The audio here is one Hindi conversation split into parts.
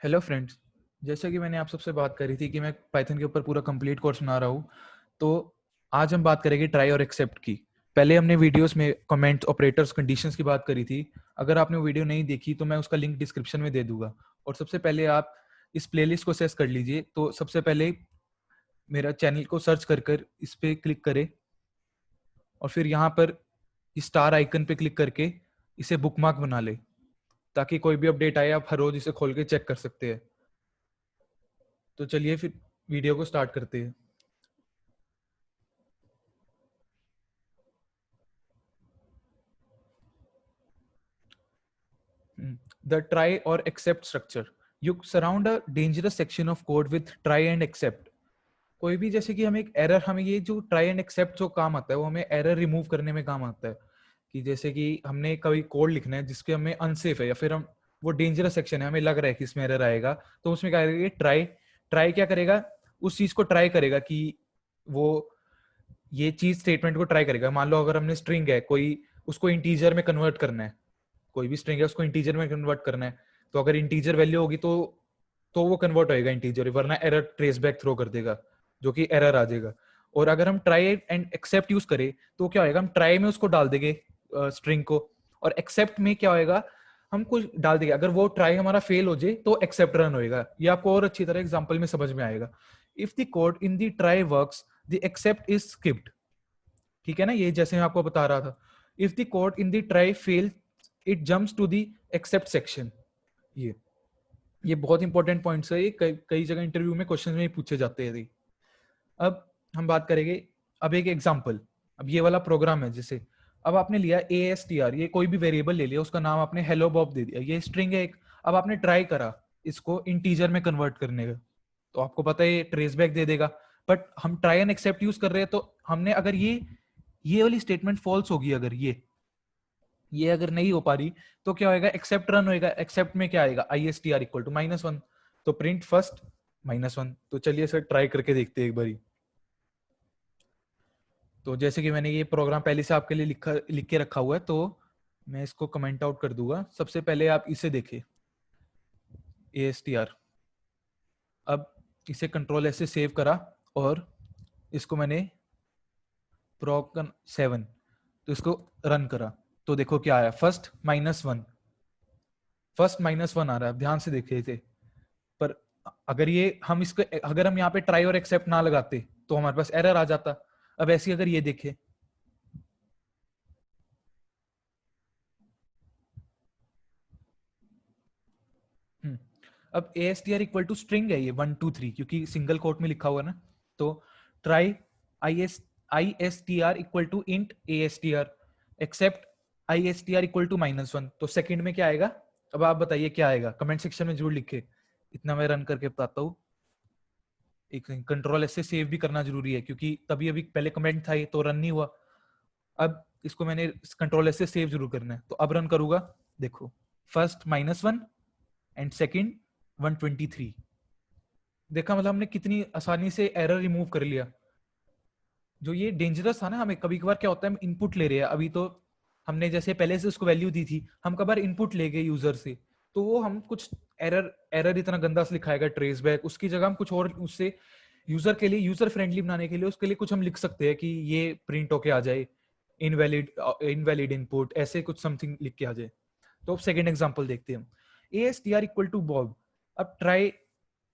हेलो फ्रेंड्स, जैसा कि मैंने आप सबसे बात करी थी कि मैं पाइथन के ऊपर पूरा कंप्लीट कोर्स बना रहा हूँ। तो आज हम बात करेंगे ट्राई और एक्सेप्ट की। पहले हमने वीडियोस में कमेंट्स, ऑपरेटर्स, कंडीशंस की बात करी थी। अगर आपने वो वीडियो नहीं देखी तो मैं उसका लिंक डिस्क्रिप्शन में दे दूंगा। और सबसे पहले आप इस प्लेलिस्ट को एक्सेस कर लीजिए। तो सबसे पहले मेरा चैनल को सर्च कर कर इस पर क्लिक करें और फिर यहाँ पर इस स्टार आइकन पे क्लिक करके इसे बुकमार्क बना ले, ताकि कोई भी अपडेट आए आप हर रोज इसे खोल के चेक कर सकते हैं। तो चलिए फिर वीडियो को स्टार्ट करते हैं। The try or accept structure. You surround a dangerous section of code with try and accept. कोई भी जैसे कि हमें एक एरर, हमें ये जो ट्राई एंड एक्सेप्ट जो काम आता है वो हमें एरर रिमूव करने में काम आता है। कि जैसे कि हमने कभी कोड लिखना है जिसके हमें अनसेफ है या फिर हम वो डेंजरस सेक्शन है, हमें लग रहा है कि इसमें एरर आएगा, तो उसमें क्या करेगा, ट्राई ट्राई क्या करेगा, उस चीज को ट्राई करेगा कि वो ये चीज स्टेटमेंट को ट्राई करेगा। मान लो अगर हमने स्ट्रिंग है कोई, उसको इंटीजर में कन्वर्ट करना है, कोई भी स्ट्रिंग है उसको इंटीजर में कन्वर्ट करना है, तो अगर इंटीजर वैल्यू होगी तो वो कन्वर्ट होएगा इंटीजर, वरना एरर ट्रेस बैक थ्रो कर देगा, जो कि एरर आ जाएगा। और अगर हम ट्राई एंड एक्सेप्ट यूज करें तो क्या होएगा, हम ट्राई में उसको डाल देंगे स्ट्रिंग को, और एक्सेप्ट में क्या होएगा, हम कुछ डाल देंगे। अगर वो ट्राई हमारा फेल हो जाए तो एक्सेप्ट रन होएगा। ये आपको और अच्छी तरह एग्जांपल में समझ में आएगा। If the code in the try works, the except is skipped. ठीक है ना, ये जैसे मैं आपको बता रहा था। If the code in the try fail, it jumps to the except section. ये बहुत इंपॉर्टेंट पॉइंट्स है। ये कई जगह इंटरव्यू में क्वेश्चन में पूछे जाते हैं। अब हम बात करेंगे, अब एक एग्जांपल। अब ये वाला प्रोग्राम है, जैसे अब आपने लिया ASTR, ये कोई भी वेरिएबल ले लिया, उसका नाम आपने हेलो बॉब दे दिया, ये स्ट्रिंग है एक। अब आपने ट्राई करा इसको इंटीजर में कन्वर्ट करने का, तो आपको पता है ये ट्रेस बैक दे देगा। बट हम ट्राई एंड एक्सेप्ट यूज कर रहे हैं, तो हमने अगर ये वाली स्टेटमेंट फॉल्स होगी, अगर ये अगर नहीं हो पा रही, तो क्या होएगा, एक्सेप्ट रन होएगा। एक्सेप्ट में क्या आएगा, ISTR इक्वल टू -1, तो प्रिंट फर्स्ट -1। तो चलिए सर ट्राई करके देखते हैं एक बारी। तो जैसे कि मैंने ये प्रोग्राम पहले से आपके लिए लिख के रखा हुआ है, तो मैं इसको कमेंट आउट कर दूंगा। सबसे पहले आप इसे देखिए, ASTR। अब इसे कंट्रोल S से सेव करा और इसको मैंने प्रोक 7, तो इसको रन करा। तो देखो क्या आया, फर्स्ट -1, फर्स्ट -1 आ रहा है। ध्यान से देखिए इसे। पर अगर ये हम इसको, अगर हम यहाँ पे ट्राई और एक्सेप्ट ना लगाते तो हमारे पास एरर आ जाता। अब ऐसी अगर ये देखे, अब ASTR इक्वल टू स्ट्रिंग है ये 1 2 3, क्योंकि सिंगल कोट में लिखा हुआ है ना। तो try ISTR equal to int ASTR, except ISTR equal to -1, तो सेकंड में क्या आएगा। अब आप बताइए क्या आएगा, कमेंट सेक्शन में जरूर लिखे। इतना मैं रन करके बताता हूँ। एक कंट्रोल S से सेव भी करना जरूरी है, क्योंकि तभी अभी पहले कमेंट था ये तो रन नहीं हुआ। अब इसको मैंने कंट्रोल S से सेव जरूर करना है, तो अब रन करूंगा। देखो, फर्स्ट -1 एंड सेकंड 123। देखा, मतलब हमने कितनी आसानी से एरर रिमूव कर लिया। जो ये डेंजरस था ना, हमें कभी कभार क्या होता है, हम इनपुट ले रहे हैं, अभी तो हमने जैसे पहले से उसको वैल्यू दी थी, हम कभार इनपुट ले गए यूजर से, तो वो हम कुछ एरर एरर इतना गंदा से लिखाएगा ट्रेस बैक, उसकी जगह हम कुछ और उससे यूजर के लिए, यूजर फ्रेंडली बनाने के लिए उसके लिए कुछ हम लिख सकते हैं कि ये प्रिंट होके आ जाए, इनवैलिड इनवैलिड इनपुट, ऐसे कुछ समथिंग लिख के आ जाए। तो अब सेकेंड एग्जाम्पल देखते हैं हम। ASTR equal to Bob. अब ट्राई,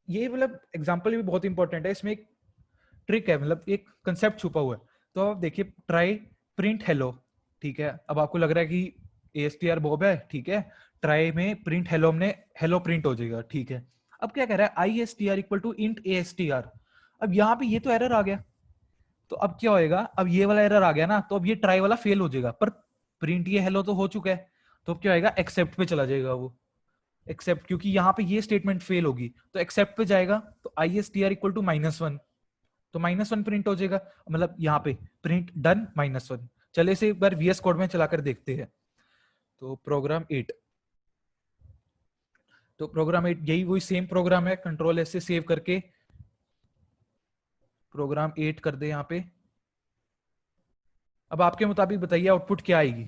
ये मतलब एग्जाम्पल भी बहुत इंपॉर्टेंट है, इसमें एक ट्रिक है, मतलब एक कंसेप्ट छुपा हुआ है। तो आप देखिए, ट्राई प्रिंट हेलो, ठीक है। अब आपको लग रहा है कि ASTR बॉब है, ठीक है। ट्राई में प्रिंट हेलो, हमने हेलो प्रिंट हो जाएगा, ठीक है। अब क्या कह रहा है, ISTR equal to int ASTR। अब यहाँ पे ये तो एरर आ गया, तो अब क्या होएगा, अब ये वाला एरर आ गया ना, तो अब ये ट्राई वाला फेल हो जाएगा, पर प्रिंट ये हेलो तो हो चुका है। तो अब क्या होएगा, एक्सेप्ट पे चला जाएगा वो, एक्सेप्ट, क्योंकि यहाँ पे ये स्टेटमेंट फेल होगी तो एक्सेप्ट पे जाएगा, तो ISTR इक्वल टू -1, तो -1 प्रिंट हो जाएगा। मतलब यहाँ पे प्रिंट डन -1। चले इसे एक बार VS कोड में चलाकर देखते हैं। तो प्रोग्राम 8, तो प्रोग्राम 8 यही वही सेम प्रोग्राम है, कंट्रोल S से सेव करके प्रोग्राम 8 कर दे यहाँ पे। अब आपके मुताबिक बताइए आउटपुट क्या आएगी।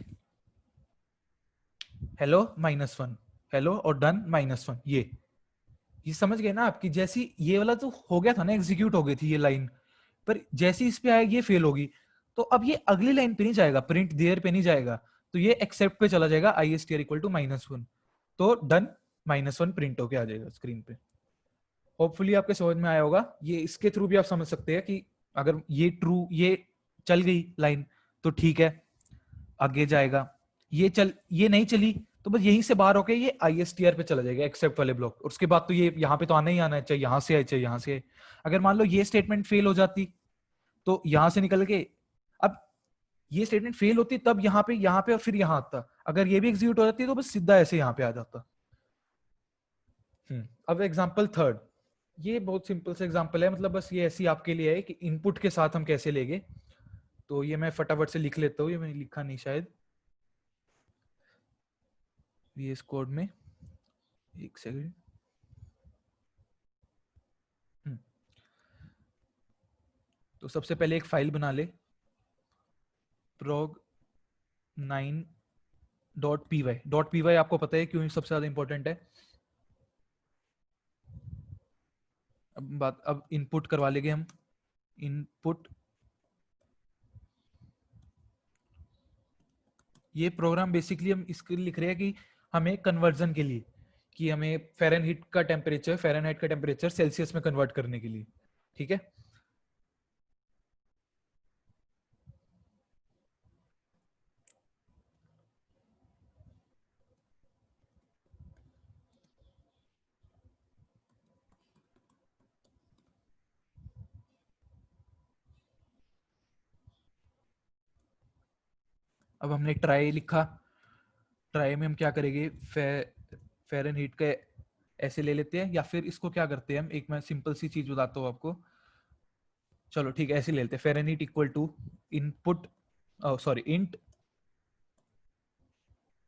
हेलो -1, हेलो और डन -1, ये ये समझ गए ना आपकी, जैसी ये वाला तो हो गया था ना, एग्जीक्यूट हो गई थी ये लाइन, पर जैसी इस पे आएगी ये फेल होगी, तो अब ये अगली लाइन पे नहीं जाएगा, प्रिंट देयर पे नहीं जाएगा, तो ये एक्सेप्ट पे चला जाएगा, ISTR इक्वल टू -1, तो डन, -1 प्रिंट होके आ जाएगा स्क्रीन पे। होपफुली आपके समझ में आया होगा। ये इसके थ्रू भी आप समझ सकते हैं कि अगर ये ट्रू, ये चल गई लाइन तो ठीक है, आगे जाएगा, ये नहीं चली तो बस यहीं से बाहर होके ये ISTR पे चला जाएगा, एक्सेप्ट वाले ब्लॉक, और उसके बाद तो ये यहाँ पे तो आना ही आना है, चाहे यहाँ से आए चाहे यहाँ से आए। अगर मान लो ये स्टेटमेंट फेल हो जाती तो यहाँ से निकल के, अब ये स्टेटमेंट फेल होती तब यहाँ पे और फिर यहाँ आता, अगर ये भी एग्जीक्यूट हो जाती तो बस सीधा ऐसे यहाँ पे आ जाता। अब एग्जाम्पल थर्ड, ये बहुत सिंपल सा एग्जाम्पल है, मतलब बस ये ऐसी आपके लिए है कि इनपुट के साथ हम कैसे लेंगे। तो ये मैं फटाफट से लिख लेता हूँ, ये मैंने लिखा नहीं शायद VS कोड में, एक सेकंड। तो सबसे पहले एक फाइल बना ले, prog9.py। .py आपको पता है क्यों सबसे ज्यादा इंपॉर्टेंट है। अब इनपुट करवा लेंगे हम, इनपुट, ये प्रोग्राम बेसिकली हम इसके लिए लिख रहे हैं कि हमें कन्वर्जन के लिए, कि हमें फ़ारेनहीट का टेम्परेचर सेल्सियस में कन्वर्ट करने के लिए, ठीक है। अब हमने ट्राई लिखा, ट्राई में हम क्या करेंगे, फ़ारेनहीट का ऐसे ले लेते हैं, या फिर इसको क्या करते हैं हम, एक मैं सिंपल सी चीज बताता हूँ आपको। चलो ठीक है, ऐसे ले लेते हैं, Fahrenheit equal to input, sorry int,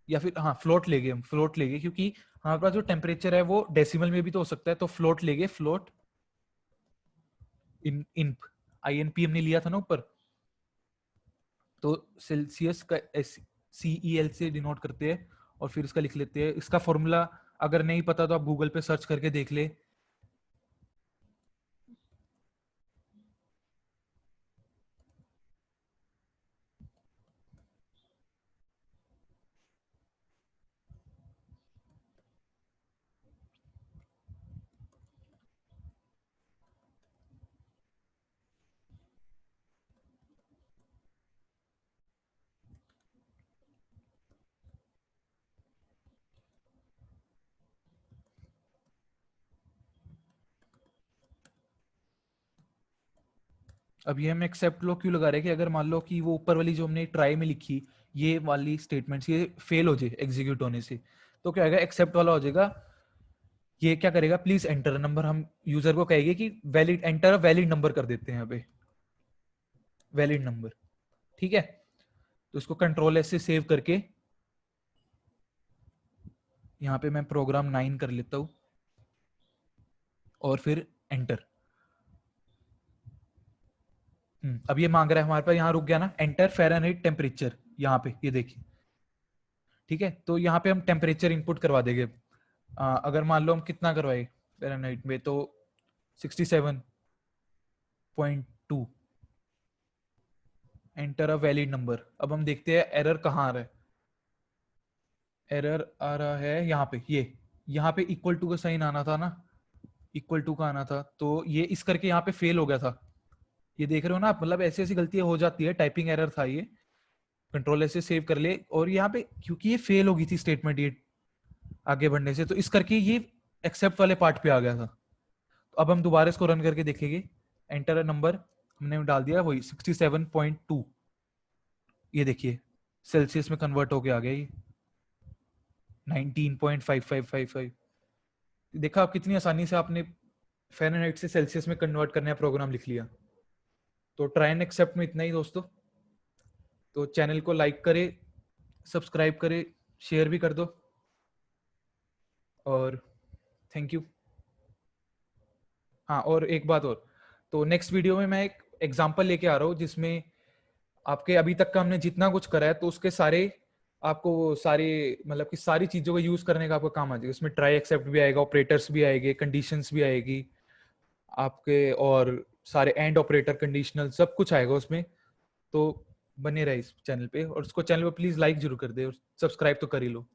या फिर हाँ फ्लोट लेंगे, हम फ्लोट लेंगे क्योंकि हमारे पास जो टेम्परेचर है वो डेसिमल में भी तो हो सकता है, तो फ्लोट लेंगे, फ्लोट इंप, INP हमने लिया था ना ऊपर, तो सेल्सियस का CEL से डिनोट करते हैं, और फिर इसका लिख लेते हैं, इसका फॉर्मूला अगर नहीं पता तो आप गूगल पे सर्च करके देख ले। अब ये हम एक्सेप्ट लो क्यों लगा रहे हैं कि अगर मान लो कि वो ऊपर वाली जो हमने ट्राई में लिखी, ये वाली स्टेटमेंट्स ये फेल हो जाए एग्जीक्यूट होने से, तो क्या होगा, एक्सेप्ट वाला हो जाएगा। ये क्या करेगा, प्लीज एंटर नंबर, हम यूजर को कहेंगे कि valid, enter a valid number कर देते हैं यहाँ पे, वैलिड नंबर, ठीक है। तो इसको कंट्रोल एस से सेव करके यहाँ पे मैं प्रोग्राम 9 कर लेता हूँ, और फिर एंटर। अब ये मांग रहा है हमारे पास, यहाँ रुक गया ना, एंटर फ़ारेनहीट टेम्परेचर, यहाँ पे ये देखिए, ठीक है। तो यहाँ पे हम टेम्परेचर इनपुट करवा देंगे, अगर मान लो हम कितना करवाए फ़ारेनहीट में, तो 67.2, एंटर अ वैलिड नंबर। अब हम देखते हैं एरर कहाँ आ रहा है, एरर आ रहा है यहाँ पे, ये यहाँ पे इक्वल टू का साइन आना था ना, इक्वल टू का आना था, तो ये इस करके यहाँ पे फेल हो गया था, ये देख रहे हो ना आप, मतलब ऐसी ऐसी गलतियां हो जाती है, टाइपिंग एरर था ये, कंट्रोल ऐसे सेव कर ले, और यहाँ पे क्योंकि ये फेल हो गई थी स्टेटमेंट ये आगे बढ़ने से, तो इस करके ये एक्सेप्ट वाले पार्ट पे आ गया था। तो अब हम दोबारा इसको रन करके देखेंगे, एंटर नंबर हमने डाल दिया वही 67.2, ये देखिए सेल्सियस में कन्वर्ट होके आ गया ये 19.5555। देखा आप कितनी आसानी से आपने फ़ारेनहाइट से सेल्सियस में कन्वर्ट करने का प्रोग्राम लिख लिया। तो ट्राई एंड एक्सेप्ट में इतना ही दोस्तों। तो चैनल को लाइक करे, सब्सक्राइब करे, शेयर भी कर दो, और थैंक यू। हाँ, और एक बात और, तो नेक्स्ट वीडियो में मैं एक एग्जांपल लेके आ रहा हूँ जिसमें आपके अभी तक का हमने जितना कुछ करा है तो उसके सारे आपको वो सारे मतलब कि सारी चीजों का यूज करने का आपका काम आ जाएगा। उसमें ट्राई एक्सेप्ट भी आएगा, ऑपरेटर्स भी आएंगे, कंडीशंस भी आएगी आपके, और सारे एंड ऑपरेटर, कंडीशनल, सब कुछ आएगा उसमें। तो बने रहे इस चैनल पे, और उसको चैनल पे प्लीज लाइक जरूर कर दे और सब्सक्राइब तो कर ही लो।